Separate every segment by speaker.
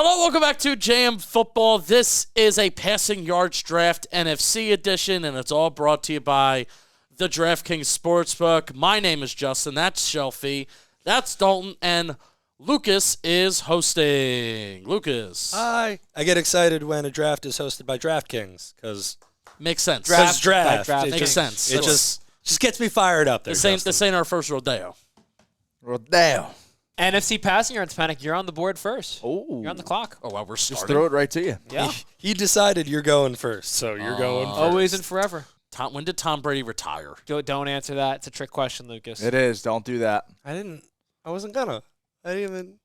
Speaker 1: Hello, welcome back to JM Football. This is a passing yards draft NFC edition, and it's all brought to you by the DraftKings Sportsbook. My name is Justin. That's Shelfy. That's Dalton, and Lucas is hosting. Lucas.
Speaker 2: Hi. I get excited when a draft is hosted by DraftKings because
Speaker 1: Makes sense.
Speaker 2: draft.
Speaker 1: Makes sense.
Speaker 2: It just gets me fired up there.
Speaker 1: This ain't our first rodeo.
Speaker 3: Rodeo.
Speaker 4: NFC passing yards, Penik. You're on the board first.
Speaker 3: Oh.
Speaker 4: You're on the clock.
Speaker 1: Oh, well, we're starting.
Speaker 3: Just throw it right to you.
Speaker 4: Yeah.
Speaker 2: He decided you're going first, so you're going first.
Speaker 4: Always and forever.
Speaker 1: When did Tom Brady retire?
Speaker 4: Don't answer that. It's a trick question, Lucas.
Speaker 3: It is. Don't do that.
Speaker 2: I wasn't gonna. I didn't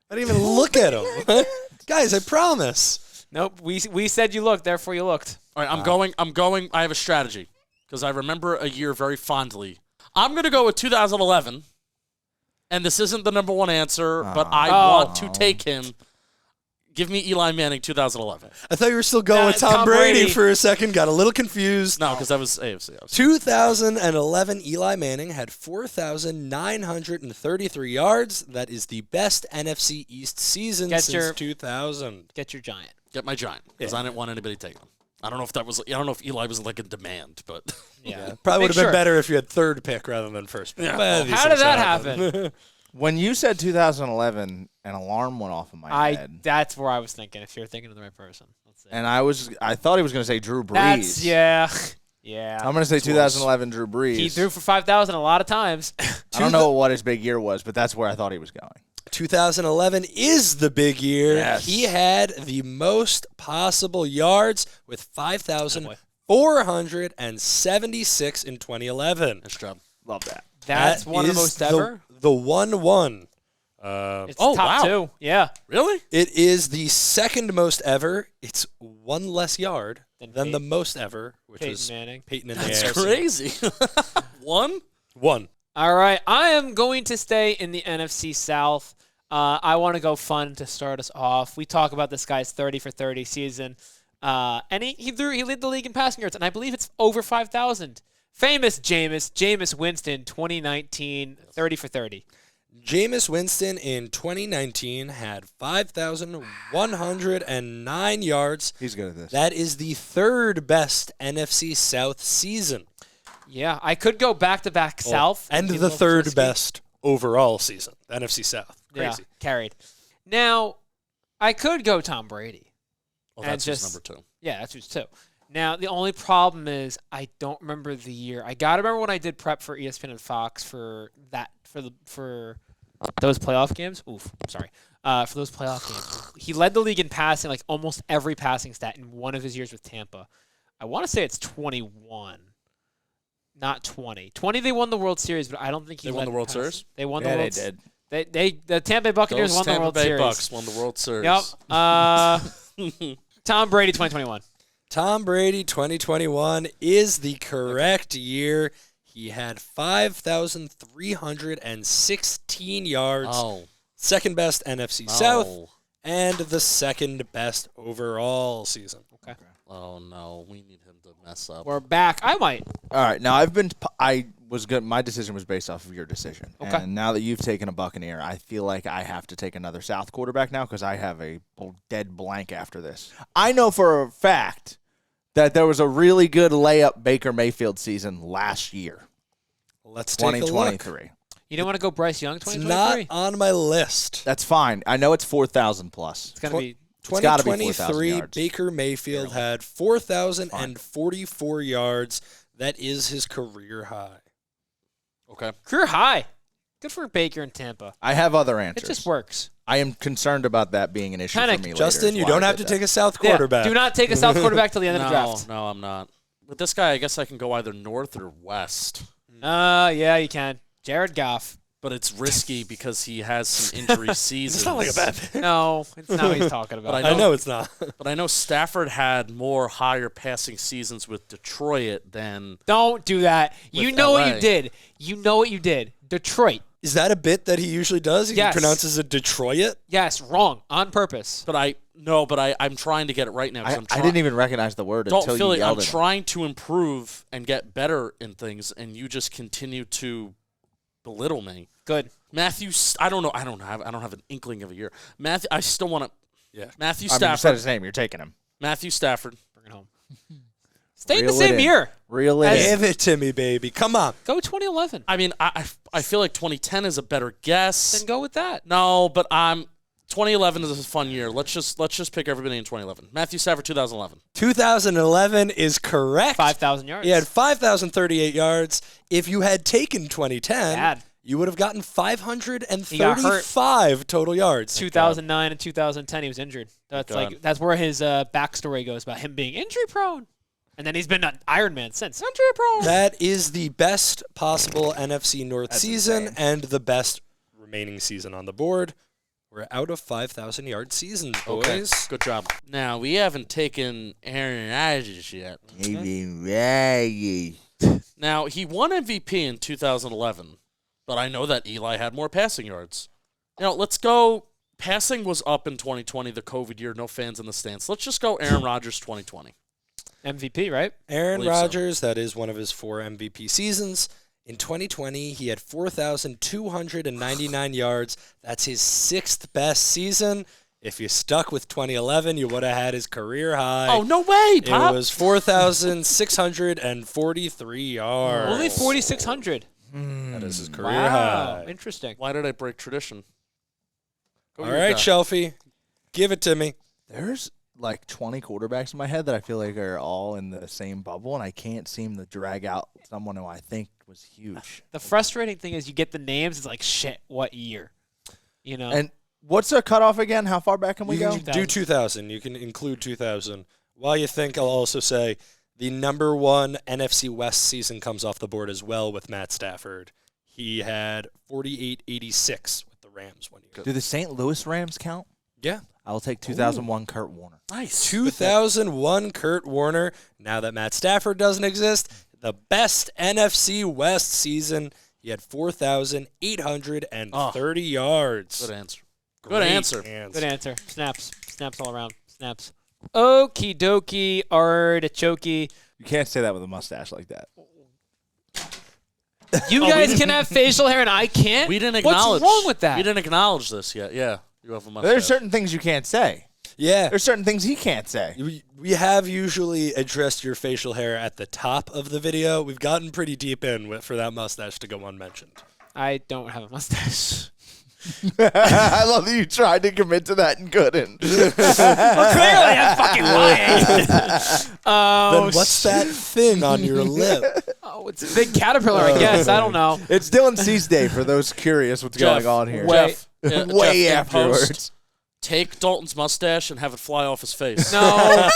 Speaker 2: even look at him. Guys, I promise.
Speaker 4: Nope. We said you looked, therefore you looked.
Speaker 1: All right, I'm going. I have a strategy because I remember a year very fondly. I'm going to go with 2011. And this isn't the number one answer, but I want to take him. Give me Eli Manning 2011.
Speaker 2: I thought you were still going with Tom Brady for a second. Got a little confused.
Speaker 1: No, because that was AFC.
Speaker 2: 2011, Eli Manning had 4,933 yards. That is the best NFC East season since 2000.
Speaker 4: Get your giant.
Speaker 1: Get my giant, because I didn't want anybody to take him. I don't know if Eli was like in demand, but
Speaker 4: Yeah.
Speaker 2: Probably would have been better if you had third pick rather than first pick.
Speaker 1: Yeah.
Speaker 2: Well,
Speaker 4: How did that happen?
Speaker 3: When you said 2011, an alarm went off in my head.
Speaker 4: That's where I was thinking, if you're thinking of the right person. Let's see.
Speaker 3: And I thought he was going to say Drew Brees.
Speaker 4: Yeah. Yeah.
Speaker 3: I'm going to say 2011 Drew Brees.
Speaker 4: He threw for 5,000 a lot of times.
Speaker 3: I don't know what his big year was, but that's where I thought he was going.
Speaker 2: 2011 is the big year.
Speaker 3: Yes.
Speaker 2: He had the most possible yards with 5,476 in 2011.
Speaker 1: nice job.
Speaker 3: Love that.
Speaker 4: That's one of the most ever.
Speaker 2: The 1-1.
Speaker 4: It's top two. Yeah.
Speaker 1: Really?
Speaker 2: It is the second most ever. It's one less yard than the most ever, which is
Speaker 4: Manning.
Speaker 2: Peyton and
Speaker 1: That's
Speaker 2: AFC.
Speaker 1: crazy. One?
Speaker 4: All right, I am going to stay in the NFC South. I want to go fun to start us off. We talk about this guy's 30 for 30 season, and he led the league in passing yards, and I believe it's over 5,000. Famous Jameis Winston, 2019, 30 for 30.
Speaker 2: Jameis Winston in 2019 had 5,109 yards.
Speaker 3: He's good at this.
Speaker 2: That is the third best NFC South season.
Speaker 4: Yeah, I could go back-to-back South.
Speaker 2: And
Speaker 4: Be a
Speaker 2: the
Speaker 4: little
Speaker 2: third
Speaker 4: frisky.
Speaker 2: best overall season, NFC South. Crazy.
Speaker 4: Yeah, carried. Now, I could go Tom Brady.
Speaker 1: Well, that's his number two.
Speaker 4: Yeah, that's who's two. Now, the only problem is I don't remember the year. I got to remember when I did prep for ESPN and Fox for those playoff games. Oof, I'm sorry. For those playoff games. He led the league in passing, like almost every passing stat in one of his years with Tampa. I want to say it's 21. Not 20. 20, they won the World Series, but I don't think
Speaker 1: They won the World Series?
Speaker 4: They won the World
Speaker 3: They did.
Speaker 4: The Tampa Bay Buccaneers
Speaker 1: Those
Speaker 4: won the World
Speaker 1: Tampa Bay
Speaker 4: Series.
Speaker 1: Bucks won the World Series.
Speaker 4: Yep. Tom Brady, 2021.
Speaker 2: Tom Brady 2021 is the correct year. He had 5,316 yards.
Speaker 1: Oh.
Speaker 2: Second best NFC South and the second best overall season.
Speaker 4: Okay.
Speaker 1: Oh, no. We need him to mess up.
Speaker 4: We're back. I might.
Speaker 3: All right. Now, I was good. My decision was based off of your decision.
Speaker 4: Okay.
Speaker 3: And now that you've taken a Buccaneer, I feel like I have to take another South quarterback now because I have a dead blank after this. I know for a fact that there was a really good layup Baker Mayfield season last year.
Speaker 2: Let's take a look.
Speaker 3: 2023.
Speaker 4: You don't want to go Bryce Young,
Speaker 2: It's
Speaker 4: 2023?
Speaker 2: not on my list.
Speaker 3: That's fine. I know it's 4,000 plus.
Speaker 4: It's going to be...
Speaker 3: It's gotta be 4,000
Speaker 2: 2023,
Speaker 3: yards.
Speaker 2: Baker Mayfield had 4,044 yards. That is his career high.
Speaker 1: Okay.
Speaker 4: Career high. Good for Baker in Tampa.
Speaker 3: I have other answers.
Speaker 4: It just works.
Speaker 3: I am concerned about that being an issue
Speaker 4: Penik.
Speaker 3: for me later.
Speaker 2: Justin,
Speaker 3: is
Speaker 2: you
Speaker 3: why
Speaker 2: don't
Speaker 3: I
Speaker 2: have
Speaker 3: did
Speaker 2: to take
Speaker 3: that.
Speaker 2: a South quarterback.
Speaker 4: Yeah, do not take a South quarterback till the end of the draft.
Speaker 1: No, I'm not. With this guy, I guess I can go either north or west.
Speaker 4: Yeah, you can. Jared Goff.
Speaker 1: But it's risky because he has some injury seasons.
Speaker 2: It's not like a bad pick.
Speaker 4: No, it's not what he's talking about.
Speaker 1: But
Speaker 2: I know it's not.
Speaker 1: But I know Stafford had more higher passing seasons with Detroit than...
Speaker 4: Don't do that. You
Speaker 1: With
Speaker 4: know what
Speaker 1: LA.
Speaker 4: you did. You know what you did. Detroit.
Speaker 2: Is that a bit that he usually does? He
Speaker 4: Yes.
Speaker 2: pronounces it Detroit?
Speaker 4: Yes, wrong. On purpose.
Speaker 1: But I'm trying to get it right now. 'cause
Speaker 3: I didn't even recognize the word
Speaker 1: Don't
Speaker 3: until
Speaker 1: feel
Speaker 3: you
Speaker 1: it.
Speaker 3: yelled
Speaker 1: I'm
Speaker 3: at me.
Speaker 1: trying to improve and get better in things, and you just continue to belittle me.
Speaker 4: Good.
Speaker 1: Matthew, I don't know. I don't have an inkling of a year. Matthew, I still want to.
Speaker 2: Yeah.
Speaker 1: Matthew
Speaker 3: I mean, you said
Speaker 1: Stafford.
Speaker 3: his name. You're taking him.
Speaker 1: Matthew Stafford.
Speaker 4: Bring it home. Stay in the
Speaker 3: Reel it
Speaker 4: same
Speaker 3: in.
Speaker 4: year.
Speaker 3: Reel it in.
Speaker 2: Give it to me, baby. Come on.
Speaker 4: Go 2011.
Speaker 1: I mean, I feel like 2010 is a better guess.
Speaker 4: Then go with that.
Speaker 1: No, but 2011 is a fun year. Let's just pick everybody in 2011. Matthew Stafford, 2011.
Speaker 2: 2011 is correct.
Speaker 4: 5,000 yards.
Speaker 2: He had 5,038 yards. If you had taken 2010,
Speaker 4: Bad.
Speaker 2: you would have gotten
Speaker 4: He got hurt.
Speaker 2: 535 total yards.
Speaker 4: 2009 and 2010, he was injured. That's
Speaker 1: God.
Speaker 4: that's where his backstory goes about him being injury prone, and then he's been an Iron Man since. Injury prone.
Speaker 2: That is the best possible NFC North
Speaker 3: That's
Speaker 2: season
Speaker 3: insane.
Speaker 2: and the best remaining season on the board. We're out of 5,000-yard seasons,
Speaker 1: Okay,
Speaker 2: boys.
Speaker 1: good job. Now, we haven't taken Aaron Rodgers yet. Now, he won MVP in 2011, but I know that Eli had more passing yards. Now, let's go. Passing was up in 2020, the COVID year, no fans in the stands. Let's just go Aaron Rodgers 2020.
Speaker 4: MVP, right?
Speaker 2: Aaron
Speaker 1: Believe so.
Speaker 2: Rodgers, that is one of his 4 MVP seasons. In 2020, he had 4,299 yards. That's his 6th best season. If you stuck with 2011, you would have had his career high.
Speaker 1: Oh, no way,
Speaker 2: It
Speaker 1: Pop.
Speaker 2: was 4,643 yards.
Speaker 4: Only 4,600.
Speaker 2: That is his career
Speaker 4: Wow,
Speaker 2: high.
Speaker 4: interesting.
Speaker 1: Why did I break tradition? Go
Speaker 2: All
Speaker 1: your
Speaker 2: right,
Speaker 1: guy.
Speaker 2: Shelfy, give it to me.
Speaker 3: There's like 20 quarterbacks in my head that I feel like are all in the same bubble, and I can't seem to drag out someone who I think was huge.
Speaker 4: The frustrating thing is you get the names. It's like shit. What year? You know.
Speaker 3: And what's the cutoff again? How far back can we
Speaker 2: You
Speaker 3: go?
Speaker 2: can do 2,000. You can include 2,000. While you think, I'll also say the number 1 NFC West season comes off the board as well with Matt Stafford. He had 48-86 with the Rams one year.
Speaker 3: Do the St. Louis Rams count?
Speaker 2: Yeah.
Speaker 3: I will take 2001 Kurt Warner.
Speaker 1: Nice.
Speaker 2: 2001 Kurt Warner. Now that Matt Stafford doesn't exist, the best NFC West season. He had 4,830 yards.
Speaker 1: Good answer. Good
Speaker 2: Great
Speaker 1: answer.
Speaker 4: Good answer. Snaps. Snaps all around. Snaps. Okie dokie. Artichoke.
Speaker 3: You can't say that with a mustache like that.
Speaker 4: You guys can have facial hair and I can't?
Speaker 1: We didn't acknowledge.
Speaker 4: What's wrong with that?
Speaker 1: We didn't acknowledge this yet. Yeah. You have a mustache.
Speaker 3: There's certain things you can't say.
Speaker 2: Yeah.
Speaker 3: There's certain things he can't say.
Speaker 2: We have usually addressed your facial hair at the top of the video. We've gotten pretty deep in for that mustache to go unmentioned.
Speaker 4: I don't have a mustache.
Speaker 3: I love that you tried to commit to that and couldn't.
Speaker 4: Well, clearly I'm fucking lying.
Speaker 2: Then what's that thing on your lip?
Speaker 4: Oh, it's a big caterpillar, I guess. I don't know.
Speaker 3: It's Dylan C's day for those curious what's
Speaker 1: Jeff,
Speaker 3: going on here.
Speaker 1: Jeff,
Speaker 3: Way
Speaker 1: Jeff, in post,
Speaker 3: afterwards.
Speaker 1: take Dalton's mustache and have it fly off his face.
Speaker 4: No. I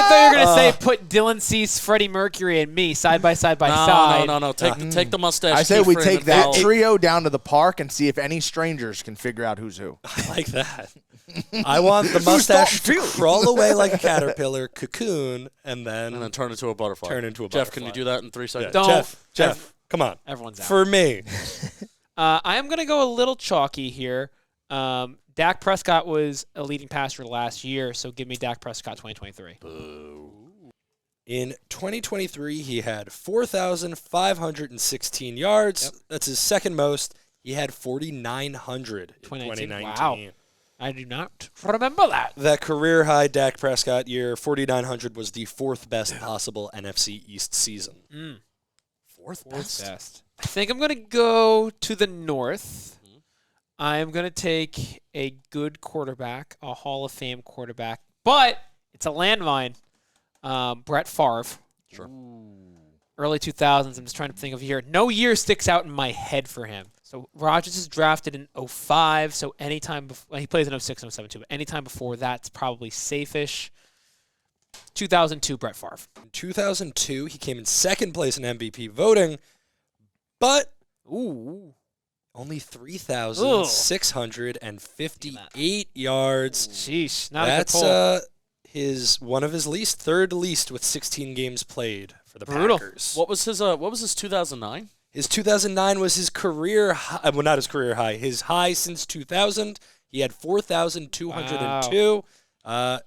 Speaker 4: thought you were going to say put Dylan Cease, Freddie Mercury, and me side by side by side.
Speaker 1: No. Take the mustache.
Speaker 3: I say we
Speaker 1: keyframe
Speaker 3: take
Speaker 1: and
Speaker 3: that
Speaker 1: follow.
Speaker 3: trio down to the park and see if any strangers can figure out who's who.
Speaker 2: I like that. I want the mustache to crawl away like a caterpillar, cocoon, and
Speaker 1: and then
Speaker 2: then
Speaker 1: turn into a butterfly.
Speaker 2: turn into a
Speaker 1: Jeff,
Speaker 2: butterfly.
Speaker 1: can you do that in 3 seconds?
Speaker 4: Don't.
Speaker 2: Jeff, come on.
Speaker 4: Everyone's out.
Speaker 2: For me.
Speaker 4: I am going to go a little chalky here. Dak Prescott was a leading passer last year, so give me Dak Prescott 2023.
Speaker 2: In 2023, he had 4,516 yards.
Speaker 4: Yep.
Speaker 2: That's his second most. He had 4,900 in 2019.
Speaker 4: Wow. I do not remember that.
Speaker 2: That career high Dak Prescott year, 4,900, was the 4th best possible NFC East season. Fourth best.
Speaker 4: I think I'm going to go to the north. I am going to take a good quarterback, a Hall of Fame quarterback, but it's a landmine. Brett Favre.
Speaker 1: Sure.
Speaker 4: Early 2000s. I'm just trying to think of a year. No year sticks out in my head for him. So Rodgers is drafted in 05, so anytime before, he plays in 06 and 07 too, but anytime before that's probably safe-ish. 2002, Brett Favre.
Speaker 2: In 2002, he came in second place in MVP voting, but only 3,658 yards.
Speaker 4: Sheesh. Not
Speaker 2: That's
Speaker 4: a good pull.
Speaker 2: one of his third least with 16 games played for the
Speaker 4: Brutal.
Speaker 2: Packers.
Speaker 1: What was his 2009?
Speaker 2: His 2009 was his career high. Well, not his career high. His high since 2000. He had 4,202.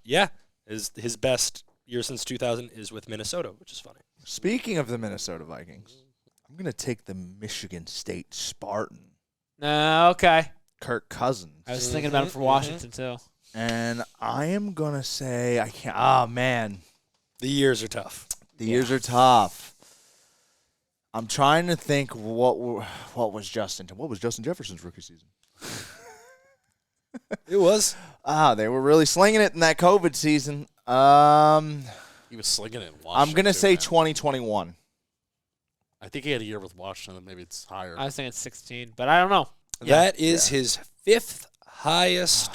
Speaker 2: Yeah, his best year since 2000 is with Minnesota, which is funny.
Speaker 3: Speaking of the Minnesota Vikings, I'm going to take the Michigan State Spartan.
Speaker 4: Okay.
Speaker 3: Kirk Cousins.
Speaker 4: I was thinking about him for Washington, too.
Speaker 3: And I am going to say, I can't. Oh, man.
Speaker 2: The years are tough.
Speaker 3: The years are tough. I'm trying to think what was Justin Jefferson's rookie season?
Speaker 2: It was.
Speaker 3: They were really slinging it in that COVID season.
Speaker 1: He was slinging it in Washington.
Speaker 3: I'm going to say
Speaker 1: man.
Speaker 3: 2021.
Speaker 1: I think he had a year with Washington. Maybe it's higher.
Speaker 4: I was thinking 16, but I don't know.
Speaker 2: That is his 5th highest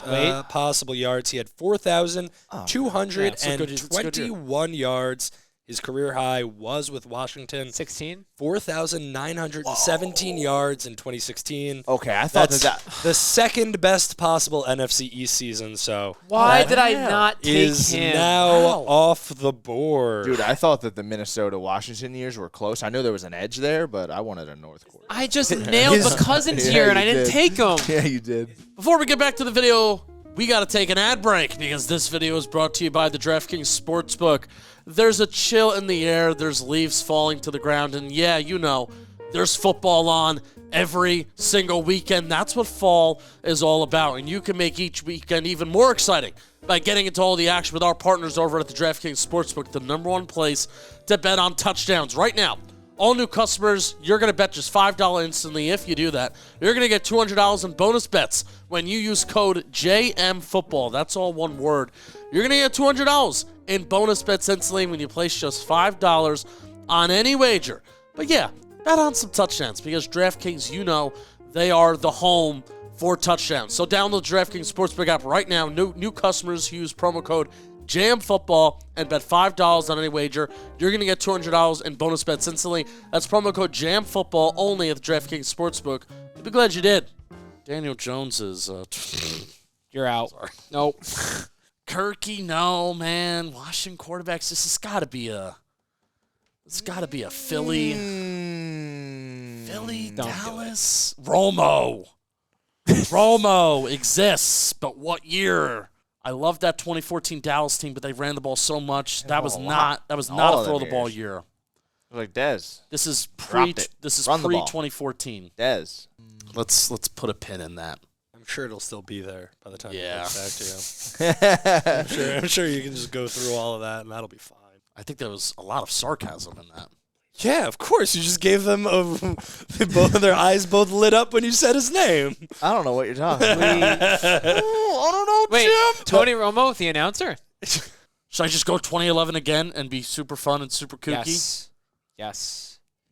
Speaker 2: possible yards. He had 4,221 yards. His career high was with Washington.
Speaker 4: 16?
Speaker 2: 4,917 yards in 2016.
Speaker 3: Okay, I thought
Speaker 2: That's the second best possible NFC East season, so
Speaker 4: Why
Speaker 2: that
Speaker 4: did I not take
Speaker 2: is
Speaker 4: him?
Speaker 2: now off the board.
Speaker 3: Dude, I thought that the Minnesota-Washington years were close. I knew there was an edge there, but I wanted a North Quarter.
Speaker 4: I just nailed the Cousins here, and I didn't take him.
Speaker 3: Yeah, you did.
Speaker 1: Before we get back to the video, we got to take an ad break because this video is brought to you by the DraftKings Sportsbook. There's a chill in the air. There's leaves falling to the ground. And yeah, you know, there's football on every single weekend. That's what fall is all about. And you can make each weekend even more exciting by getting into all the action with our partners over at the DraftKings Sportsbook, the #1 place to bet on touchdowns. Right now, all new customers, you're going to bet just $5 instantly. If you do that, you're going to get $200 in bonus bets when you use code JMFootball. That's all one word. You're going to get $200 in bonus bets instantly when you place just $5 on any wager. But yeah, bet on some touchdowns because DraftKings, you know, they are the home for touchdowns. So download the DraftKings Sportsbook app right now. New customers who use promo code JamFootball and bet $5 on any wager. You're going to get $200 in bonus bets instantly. That's promo code JamFootball only at the DraftKings Sportsbook. I'll be glad you did. Daniel Jones is...
Speaker 4: You're out.
Speaker 1: Sorry.
Speaker 4: Nope.
Speaker 1: Kirky, no, man. Washington quarterbacks, this has got to be a... It's got to be a Philly. Philly,
Speaker 4: Don't
Speaker 1: Dallas. Romo. Romo exists, but what year? I love that 2014 Dallas team, but they ran the ball so much. That was not a throw the ball year.
Speaker 3: Like Dez.
Speaker 1: This is
Speaker 3: Dropped it. Run the
Speaker 1: pre
Speaker 3: ball.
Speaker 1: 2014.
Speaker 3: Dez.
Speaker 1: Let's put a pin in that.
Speaker 2: I'm sure it'll still be there by the time
Speaker 1: Yeah.
Speaker 2: it gets back to you. I'm sure you can just go through all of that, and that'll be fine.
Speaker 1: I think there was a lot of sarcasm in that.
Speaker 2: Yeah, of course. You just gave them both of their eyes both lit up when you said his name.
Speaker 3: I don't know what you're talking about.
Speaker 2: I don't know,
Speaker 4: Wait,
Speaker 2: Jim.
Speaker 4: Tony Romo, the announcer?
Speaker 1: Should I just go 2011 again and be super fun and super kooky?
Speaker 4: Yes. Yes.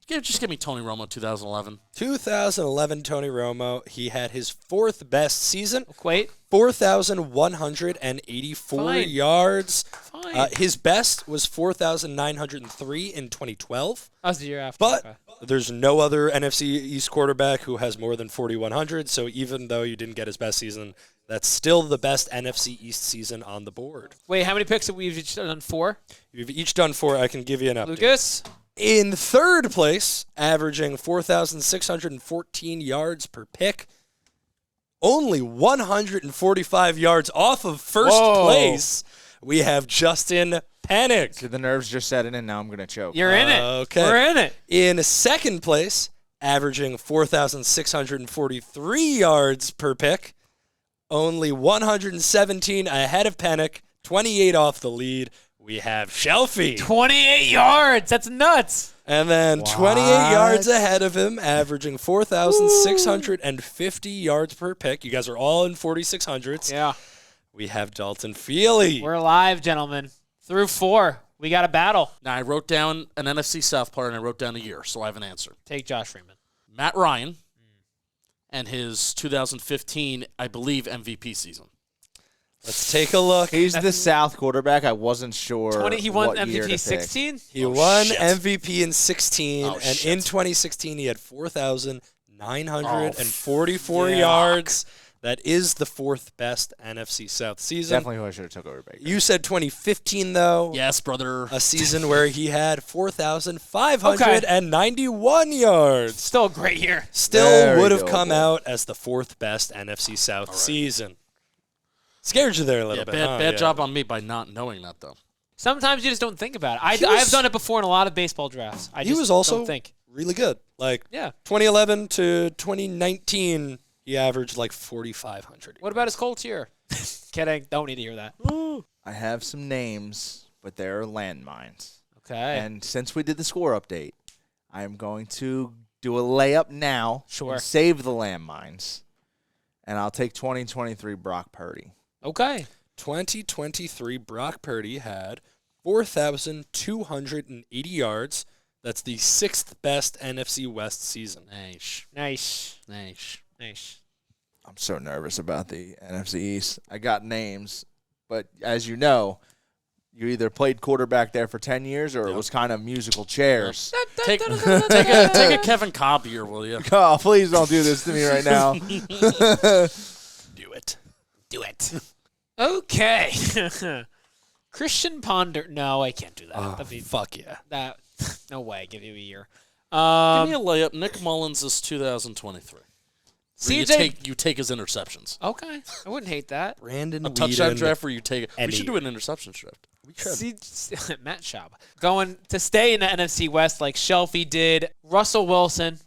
Speaker 1: Just give me Tony Romo 2011.
Speaker 2: 2011 Tony Romo. He had his 4th best season.
Speaker 4: Wait.
Speaker 2: 4,184
Speaker 4: Fine.
Speaker 2: yards.
Speaker 4: Fine.
Speaker 2: His best was 4,903 in 2012.
Speaker 4: That was the year after.
Speaker 2: But
Speaker 4: Okay.
Speaker 2: there's no other NFC East quarterback who has more than 4,100. So even though you didn't get his best season, that's still the best NFC East season on the board.
Speaker 4: Wait, how many picks have we each done? 4?
Speaker 2: You've each done 4. I can give you an update.
Speaker 4: Lucas?
Speaker 2: In 3rd place, averaging 4,614 yards per pick, only 145 yards off of 1st place, we have Justin Penik.
Speaker 3: So the nerves just setting in. Now I'm going to choke.
Speaker 4: You're in it.
Speaker 2: Okay.
Speaker 4: We're in it.
Speaker 2: In 2nd place, averaging 4,643 yards per pick, only 117 ahead of Penik, 28 off the lead. We have Shelfy.
Speaker 4: 28 yards. That's nuts.
Speaker 2: And then 28 yards ahead of him, averaging 4,650 yards per pick. You guys are all in 4,600s.
Speaker 4: Yeah.
Speaker 2: We have Dalton Feely.
Speaker 4: We're live, gentlemen. Through 4. We got a battle.
Speaker 1: Now, I wrote down an NFC South player, and I wrote down a year, so I have an answer.
Speaker 4: Take Josh Freeman.
Speaker 1: Matt Ryan and his 2015, I believe, MVP season.
Speaker 2: Let's take a look.
Speaker 3: He's the South quarterback. I wasn't sure.
Speaker 4: He won
Speaker 3: what year to
Speaker 4: MVP
Speaker 3: pick.
Speaker 4: 16?
Speaker 2: He won
Speaker 1: shit.
Speaker 2: MVP in 16,
Speaker 1: Oh,
Speaker 2: and
Speaker 1: shit.
Speaker 2: in 2016 he had 4,944 yards. That is the 4th best NFC South season.
Speaker 3: Definitely who I should have took over Baker.
Speaker 2: You said 2015, though.
Speaker 1: Yes, brother.
Speaker 2: A season where he had 4,591 yards.
Speaker 4: Still a great year.
Speaker 2: Still
Speaker 3: Very
Speaker 2: would have come
Speaker 3: doable.
Speaker 2: out as the 4th best NFC South season. Scared you there a little bit. huh?
Speaker 1: Bad
Speaker 2: Yeah.
Speaker 1: job on me by not knowing that, though.
Speaker 4: Sometimes you just don't think about it.
Speaker 2: He was-
Speaker 4: I've done it before in a lot of baseball drafts. I
Speaker 2: He
Speaker 4: just
Speaker 2: was also
Speaker 4: don't think.
Speaker 2: really good. Like
Speaker 4: Yeah.
Speaker 2: 2011 to 2019, he He averaged like 4,500.
Speaker 4: What about his Colts year? Kidding. Don't need to hear that.
Speaker 3: I have some names, but they're landmines.
Speaker 4: Okay.
Speaker 3: And since we did the score update, I am going to do a layup now.
Speaker 4: Sure.
Speaker 3: And save the landmines. And I'll take 2023 Brock Purdy.
Speaker 4: Okay.
Speaker 2: 2023 Brock Purdy had 4,280 yards. That's the 6th best NFC West season.
Speaker 1: Nice.
Speaker 4: Nice.
Speaker 1: Nice.
Speaker 4: Nice.
Speaker 3: I'm so nervous about the NFC East. I got names, but as you know, you either played quarterback there for 10 years or it was kind of musical chairs.
Speaker 1: Take a Kevin Cobb year, will you?
Speaker 3: Oh, please don't do this to me right now.
Speaker 2: Do it.
Speaker 4: Do it. Okay. Christian Ponder. No, I can't do that.
Speaker 2: Oh,
Speaker 4: That'd be,
Speaker 2: fuck yeah.
Speaker 4: that. No way. Give you a year.
Speaker 1: Give me a layup. Nick Mullins is 2023.
Speaker 4: CJ.
Speaker 1: You take his interceptions.
Speaker 4: Okay. I wouldn't hate that.
Speaker 2: Brandon
Speaker 1: A touchdown
Speaker 2: Whedon.
Speaker 1: draft where you take it. We
Speaker 2: Any.
Speaker 1: should do an interceptions draft.
Speaker 2: We should.
Speaker 4: Matt Schaub. Going to stay in the NFC West like Shelfy did. Russell Wilson.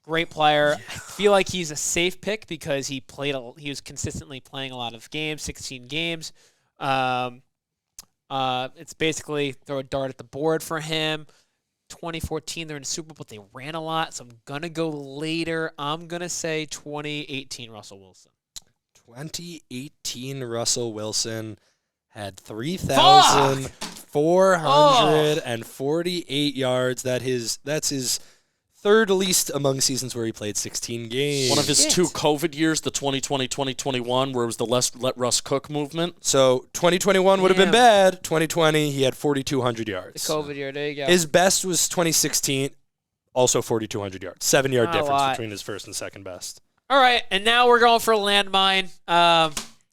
Speaker 4: Great player. I feel like he's a safe pick because he was consistently playing a lot of games, 16 games. It's basically throw a dart at the board for him. 2014, they're in the Super Bowl. They ran a lot, so I'm going to go later. I'm going to say 2018 Russell Wilson.
Speaker 2: 2018 Russell Wilson had 3,448 yards. That's his third least among seasons where he played 16 games.
Speaker 1: One of his 2 COVID years, the 2020-2021, where it was the let Russ cook movement.
Speaker 2: So 2021 would have been
Speaker 4: Damn.
Speaker 2: bad. 2020, he had 4,200 yards.
Speaker 4: The COVID year, there you go.
Speaker 2: His best was 2016, also 4,200 yards. 7-yard
Speaker 4: Not a
Speaker 2: difference
Speaker 4: lot.
Speaker 2: between his first and second best.
Speaker 4: All right, and now we're going for a landmine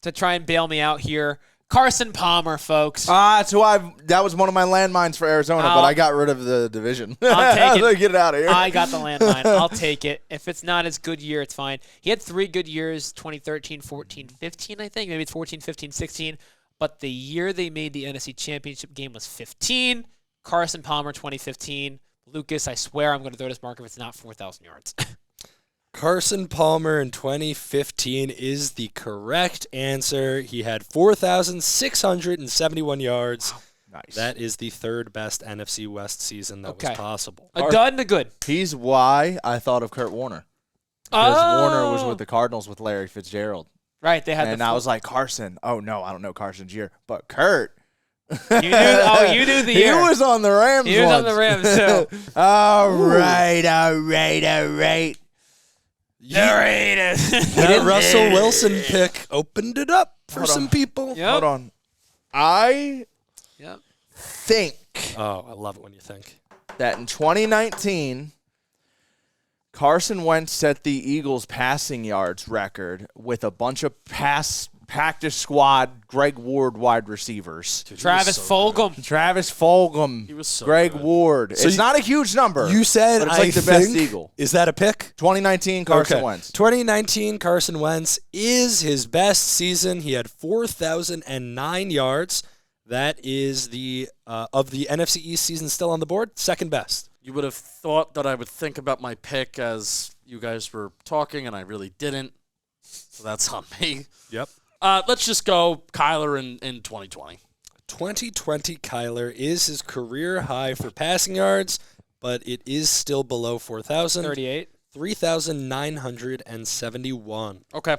Speaker 4: to try and bail me out here. Carson Palmer, folks.
Speaker 3: That was one of my landmines for Arizona, but I got rid of the division.
Speaker 4: I'll take it.
Speaker 3: Get it out of here.
Speaker 4: I got the landmine. I'll take it. If it's not as good year, it's fine. He had 3 good years, 2013, 14, 15, I think. Maybe it's 14, 15, 16. But the year they made the NFC Championship game was 15. Carson Palmer, 2015. Lucas, I swear I'm going to throw this marker if it's not 4,000 yards.
Speaker 2: Carson Palmer in 2015 is the correct answer. He had 4,671 yards.
Speaker 3: Wow. Nice.
Speaker 2: That is the third best NFC West season that was possible.
Speaker 4: A dud and a good.
Speaker 3: He's why I thought of Kurt Warner. Because Warner was with the Cardinals with Larry Fitzgerald.
Speaker 4: Right, they had
Speaker 3: And I was like, Carson. Oh, no, I don't know Carson's year. But Kurt.
Speaker 4: you knew the year.
Speaker 3: He was on the Rams
Speaker 4: He was on the Rams, too.
Speaker 3: All right.
Speaker 2: That Russell Wilson pick opened it up for some people.
Speaker 4: Yep.
Speaker 3: Hold on. I
Speaker 4: Yep.
Speaker 3: think
Speaker 2: Oh, I love it when you think.
Speaker 3: that in 2019, Carson Wentz set the Eagles' passing yards record with a bunch of practice squad Greg Ward wide receivers.
Speaker 2: Dude, he
Speaker 4: Travis
Speaker 2: was so
Speaker 4: Fulgham.
Speaker 3: Travis Fulgham,
Speaker 1: He was so
Speaker 3: Greg
Speaker 1: good.
Speaker 3: Ward.
Speaker 2: So
Speaker 3: it's not a huge number.
Speaker 2: good. You said
Speaker 3: but it's
Speaker 2: I
Speaker 3: like the best
Speaker 2: think-
Speaker 3: Eagle.
Speaker 2: Is that a pick?
Speaker 3: 2019 Carson
Speaker 2: Okay.
Speaker 3: Wentz.
Speaker 2: 2019 Carson Wentz is his best season. He had 4,009 yards. That is the of the NFC East season still on the board, second best.
Speaker 1: You would have thought that I would think about my pick as you guys were talking, and I really didn't. So that's on me.
Speaker 2: Yep.
Speaker 1: Let's just go Kyler in 2020.
Speaker 2: 2020 Kyler is his career high for passing yards, but it is still below 4,000.
Speaker 4: 38.
Speaker 2: 3,971.
Speaker 1: Okay.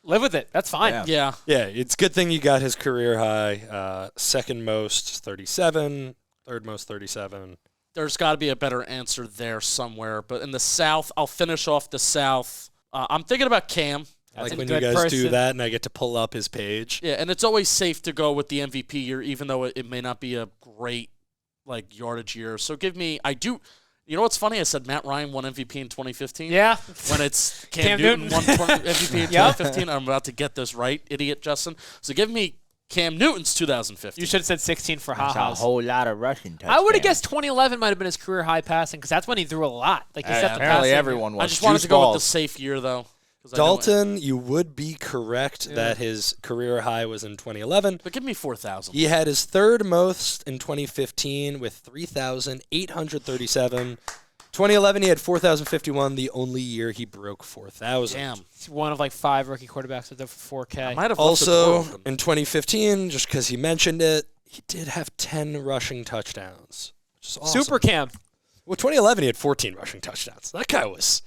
Speaker 4: Live with it. That's fine.
Speaker 3: Yeah.
Speaker 2: Yeah, it's a good thing you got his career high. Second most, 37. Third most, 37.
Speaker 1: There's got to be a better answer there somewhere. But in the South, I'll finish off the South. I'm thinking about Cam.
Speaker 4: That's
Speaker 2: Like
Speaker 4: a
Speaker 2: when you
Speaker 4: good
Speaker 2: guys do
Speaker 4: person.
Speaker 2: that and I get to pull up his page.
Speaker 1: Yeah, and it's always safe to go with the MVP year, even though it may not be a great yardage year. So give me – you know what's funny? I said Matt Ryan won MVP in 2015.
Speaker 4: Yeah.
Speaker 1: When it's
Speaker 4: Cam
Speaker 1: Newton
Speaker 4: Newton.
Speaker 1: won MVP in 2015. I'm about to get this right, idiot Justin. So give me Cam Newton's 2015.
Speaker 4: You should have said 16 for
Speaker 3: That's a
Speaker 4: Ha-Ha's.
Speaker 3: whole lot of rushing touchdowns.
Speaker 4: I would have guessed 2011 might have been his career high passing because that's when he threw a lot. Like he set the
Speaker 3: Apparently
Speaker 4: passing.
Speaker 3: everyone was.
Speaker 1: I just wanted
Speaker 3: Juice
Speaker 1: to go
Speaker 3: balls.
Speaker 1: with the safe year, though. 'cause I know
Speaker 2: Dalton, you would be correct that his career high was in 2011.
Speaker 1: but give me 4,000.
Speaker 2: He had his third most in 2015 with 3,837. 2011, he had 4,051, the only year he broke 4,000.
Speaker 1: Damn.
Speaker 4: He's one of like 5 rookie quarterbacks with over 4K.
Speaker 1: I might have
Speaker 2: Also, in 2015, just because he mentioned it, he did have 10 rushing touchdowns, which is awesome.
Speaker 4: Super Cam.
Speaker 2: Well, 2011, he had 14 rushing touchdowns. That guy was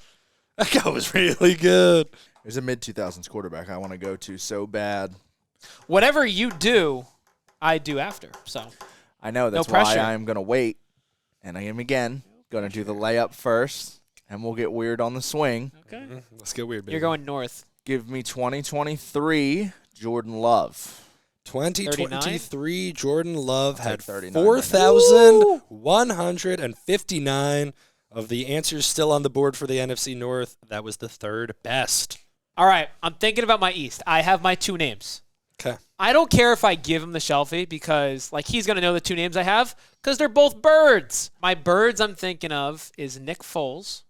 Speaker 2: really good.
Speaker 3: There's a mid-2000s quarterback I want to go to so bad.
Speaker 4: Whatever you do, I do after. So
Speaker 3: I know. That's why I'm going to wait. And I am, again, going to do the layup first, and we'll get weird on the swing.
Speaker 4: okay,
Speaker 2: Let's get weird, baby.
Speaker 4: you're going north.
Speaker 3: Give me 2023 Jordan Love.
Speaker 2: 2023 Jordan Love had
Speaker 3: 39
Speaker 2: 4,159 of the answers still on the board for the NFC North. That was the third best.
Speaker 4: All right, I'm thinking about my East. I have my 2 names.
Speaker 2: Okay.
Speaker 4: I don't care if I give him the Shelfie because, like, he's going to know the 2 names I have because they're both birds. My birds I'm thinking of is Nick Foles.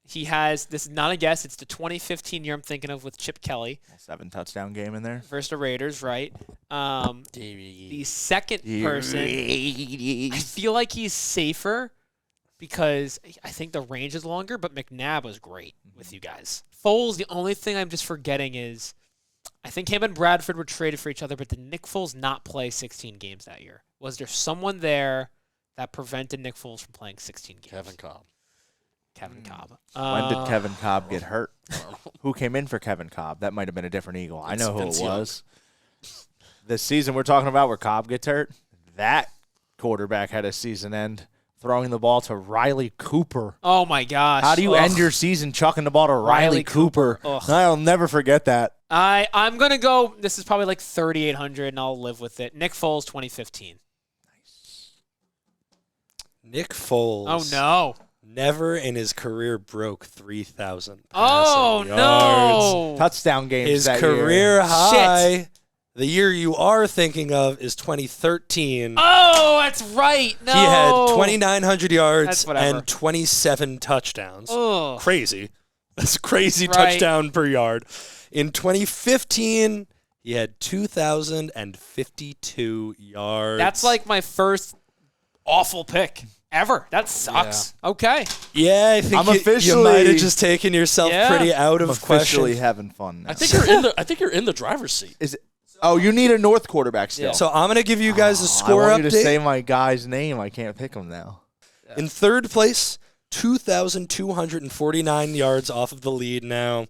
Speaker 4: He has, this is not a guess, it's the 2015 year I'm thinking of with Chip Kelly.
Speaker 3: 7-touchdown game in there.
Speaker 4: Versus the Raiders, right? The second person, I feel like he's safer because I think the range is longer, but McNabb was great with you guys. Foles, the only thing I'm just forgetting is I think him and Bradford were traded for each other, but did Nick Foles not play 16 games that year? Was there someone there that prevented Nick Foles from playing 16 games?
Speaker 1: Kevin Cobb.
Speaker 4: Kevin Cobb.
Speaker 3: When did Kevin Cobb get hurt? Who came in for Kevin Cobb? That might have been a different Eagle. I know who it was. The season we're talking about where Cobb gets hurt, that quarterback had a season end throwing the ball to Riley Cooper.
Speaker 4: Oh, my gosh.
Speaker 3: How do you end your season chucking the ball to Riley Cooper? I'll never forget that.
Speaker 4: I'm going to go, this is probably like 3,800, and I'll live with it. Nick Foles, 2015.
Speaker 2: Nick Foles.
Speaker 4: Oh, no.
Speaker 2: Never in his career broke 3,000
Speaker 4: Oh,
Speaker 2: passing
Speaker 4: no.
Speaker 2: yards.
Speaker 3: Touchdown games
Speaker 2: His
Speaker 3: that
Speaker 2: career
Speaker 3: year.
Speaker 2: high, the year you are thinking of, is 2013.
Speaker 4: Oh, that's right. No.
Speaker 2: He had 2,900 yards
Speaker 4: That's whatever.
Speaker 2: and 27 touchdowns.
Speaker 4: Ugh.
Speaker 2: Crazy. That's crazy
Speaker 4: Right.
Speaker 2: touchdown per yard. In 2015, he had 2,052 yards.
Speaker 4: That's like my first awful pick ever. That sucks. Okay.
Speaker 2: Yeah, I think
Speaker 3: I'm
Speaker 2: you
Speaker 3: officially-
Speaker 2: might have just taken yourself
Speaker 4: Yeah.
Speaker 2: pretty out
Speaker 3: I'm
Speaker 2: of question.
Speaker 3: officially having fun now.
Speaker 1: I think you're in the driver's seat.
Speaker 3: Is it? Oh, you need a North quarterback still.
Speaker 4: Yeah.
Speaker 2: So I'm going to give you guys a score
Speaker 3: I want you to
Speaker 2: update.
Speaker 3: say my guy's name. I can't pick him now.
Speaker 2: In third place, 2,249 yards off of the lead now.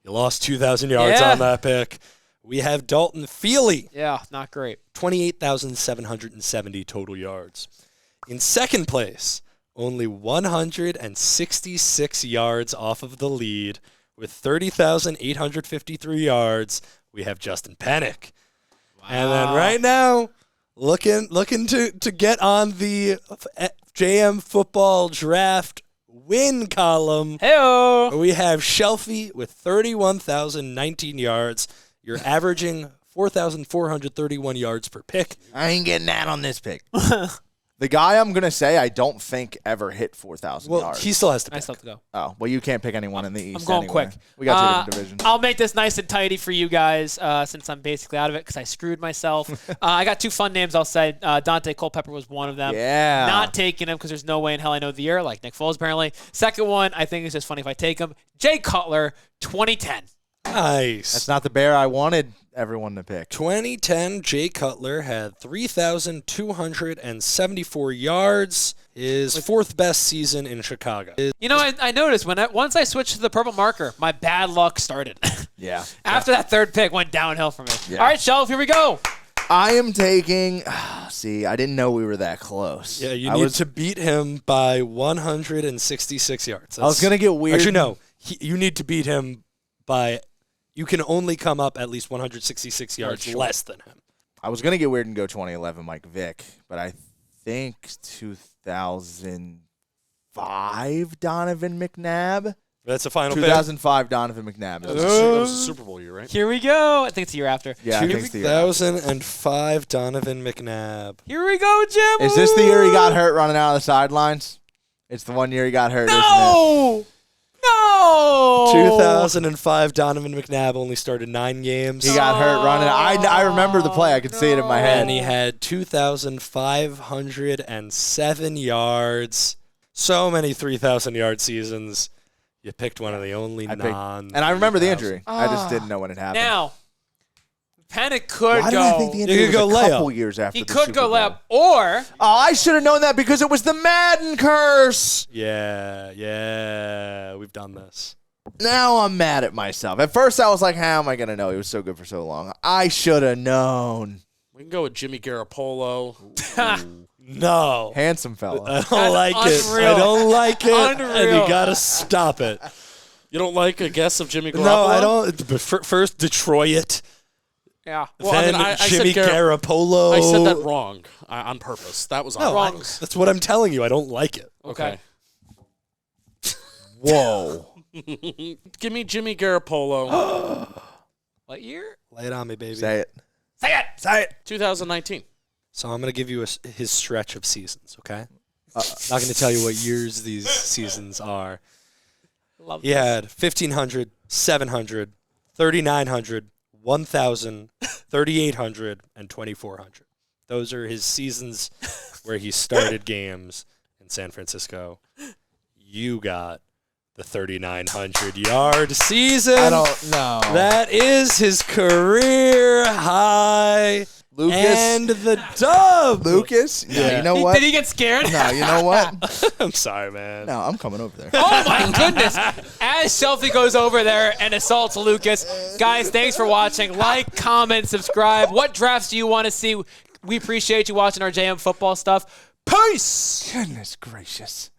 Speaker 2: You lost 2,000 yards
Speaker 4: Yeah.
Speaker 2: on that pick. We have Dalton Feely,
Speaker 4: Yeah, not great.
Speaker 2: 28,770 total yards. In second place, only 166 yards off of the lead with 30,853 yards. We have Justin Penik. And then right now, looking to get on the JM Football Draft win column.
Speaker 4: Hey-o.
Speaker 2: We have Shelfy with 31,019 yards. You're averaging 4,431 yards per pick.
Speaker 3: I ain't getting that on this pick. The guy I'm going to say I don't think ever hit 4,000
Speaker 2: Well,
Speaker 3: yards.
Speaker 2: he still has to
Speaker 4: I
Speaker 2: pick.
Speaker 4: still have to go.
Speaker 3: Oh, well, you can't pick anyone in the East
Speaker 4: I'm going
Speaker 3: anyway.
Speaker 4: quick.
Speaker 3: We got two different divisions.
Speaker 4: I'll make this nice and tidy for you guys since I'm basically out of it because I screwed myself. I got 2 fun names, I'll say. Dante Culpepper was one of them.
Speaker 3: Yeah.
Speaker 4: Not taking him because there's no way in hell I know the year, like Nick Foles apparently. Second one, I think it's just funny if I take him. Jay Cutler, 2010.
Speaker 2: Nice.
Speaker 3: That's not the bear I wanted everyone to pick.
Speaker 2: 2010, Jay Cutler had 3,274 yards. His fourth best season in Chicago.
Speaker 4: You know, I noticed once I switched to the purple marker, my bad luck started.
Speaker 3: Yeah.
Speaker 4: After that third pick went downhill for me.
Speaker 3: Yeah.
Speaker 4: All right, Shelf, here we go.
Speaker 3: I am taking. See, I didn't know we were that close.
Speaker 2: Yeah, you
Speaker 3: I
Speaker 2: need
Speaker 3: was,
Speaker 2: to beat him by 166 yards.
Speaker 3: I was going to get weird.
Speaker 2: Actually, no. You need to beat him by. You can only come up at least 166 yards less than him.
Speaker 3: I was going to get weird and go 2011 Mike Vick, but I think 2005 Donovan McNabb.
Speaker 2: That's a final pick.
Speaker 3: 2005 Donovan McNabb.
Speaker 1: That was a Super Bowl year, right?
Speaker 4: Here we go. I think it's the year after.
Speaker 3: Yeah, I think it's the year after.
Speaker 2: 2005 Donovan McNabb.
Speaker 4: Here we go, Jim.
Speaker 3: Is this the year he got hurt running out of the sidelines? It's the one year he got hurt, isn't it?
Speaker 4: No.
Speaker 2: 2005 Donovan McNabb only started 9 games.
Speaker 3: He got hurt running. I remember the play. I could see it in my head.
Speaker 2: And he had 2,507 yards. So many 3,000-yard seasons. You picked one of the only
Speaker 3: And
Speaker 2: I
Speaker 3: I remember the injury. I just didn't know when it happened.
Speaker 4: Now, Penik could
Speaker 3: Why
Speaker 4: go.
Speaker 3: did I think the injury was
Speaker 2: could go
Speaker 3: a couple
Speaker 2: layup.
Speaker 3: years after
Speaker 4: He
Speaker 3: the
Speaker 4: could
Speaker 3: Super
Speaker 4: go
Speaker 3: Bowl?
Speaker 4: lap, or
Speaker 3: Oh, I should have known that because it was the Madden curse.
Speaker 2: Yeah, we've done this.
Speaker 3: Now I'm mad at myself. At first, I was like, how am I going to know? He was so good for so long. I should have known.
Speaker 1: We can go with Jimmy Garoppolo.
Speaker 2: No.
Speaker 3: Handsome fella.
Speaker 2: I don't like it.
Speaker 4: unreal.
Speaker 2: I don't like it. And
Speaker 4: Unreal.
Speaker 2: you got to stop it.
Speaker 1: You don't like a guess of Jimmy Garoppolo?
Speaker 2: No, I don't. But first, Detroit.
Speaker 4: yeah.
Speaker 1: Well, I
Speaker 2: then
Speaker 1: mean, I
Speaker 2: Jimmy
Speaker 1: said
Speaker 2: Garoppolo.
Speaker 1: I said that wrong on purpose. That was on
Speaker 2: No,
Speaker 1: purpose.
Speaker 2: that's what I'm telling you. I don't like it.
Speaker 1: Okay.
Speaker 3: Whoa.
Speaker 1: Give me Jimmy Garoppolo.
Speaker 4: What year?
Speaker 2: Lay it on me, baby.
Speaker 3: Say it.
Speaker 4: Say it.
Speaker 3: Say it.
Speaker 1: 2019.
Speaker 2: So I'm going to give you his stretch of seasons, okay? Not going to tell you what years these seasons are.
Speaker 4: Love
Speaker 2: He had 1,500, 700, 3,900, 1,000, 3,800, and 2,400. Those are his seasons where he started games in San Francisco. You got the 3,900-yard season.
Speaker 3: I don't know.
Speaker 2: That is his career high.
Speaker 3: Lucas.
Speaker 2: And the dub.
Speaker 3: Lucas? Yeah.
Speaker 2: Yeah.
Speaker 3: You know what?
Speaker 4: Did he get scared?
Speaker 3: No, you know what?
Speaker 2: I'm sorry, man.
Speaker 3: No, I'm coming over there.
Speaker 4: Oh my goodness! As Shelfy goes over there and assaults Lucas, guys, thanks for watching. Like, comment, subscribe. What drafts do you want to see? We appreciate you watching our JM football stuff. Peace.
Speaker 3: Goodness gracious.